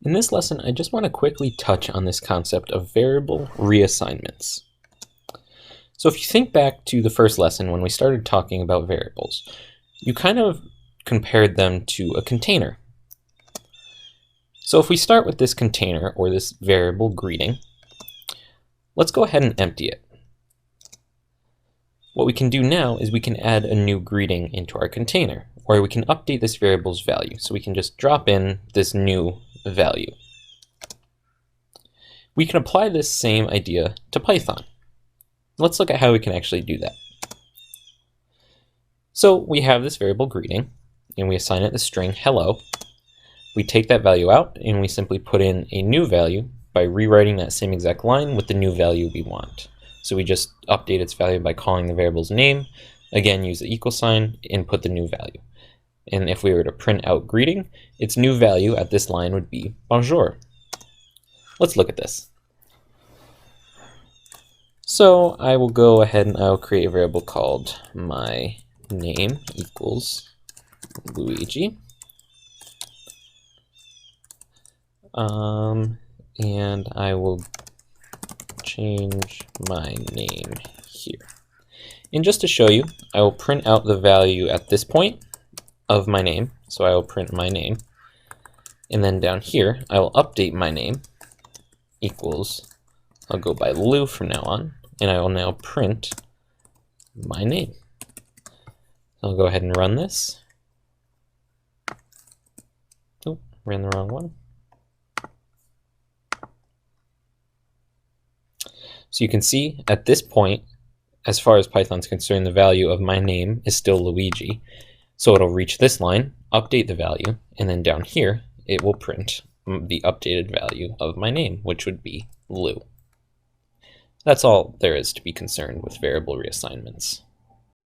In this lesson, I just want to quickly touch on this concept of variable reassignments. So if you think back to the first lesson when we started talking about variables, you kind of compared them to a container. So if we start with this container, or this variable greeting, let's go ahead and empty it. What we can do now is we can add a new greeting into our container, or we can update this variable's value. So we can just drop in this new value. We can apply this same idea to Python. Let's look at how we can actually do that. So we have this variable greeting, and we assign it the string hello. We take that value out, and we simply put in a new value by rewriting that same exact line with the new value we want. So we just update its value by calling the variable's name, again use the equal sign, input the new value. And if we were to print out greeting, its new value at this line would be bonjour. Let's look at this. So I will go ahead and I'll create a variable called my name equals Luigi. And I will change my name here. And just to show you, I will print out the value at this point of my name. So I will print my name. And then down here, I will update my name equals, I'll go by Lou from now on, and I will now print my name. I'll go ahead and run this. Oh, ran the wrong one. So you can see at this point, as far as Python's concerned, the value of my name is still Luigi. So it'll reach this line, update the value, and then down here, it will print the updated value of my name, which would be Lou. That's all there is to be concerned with variable reassignments.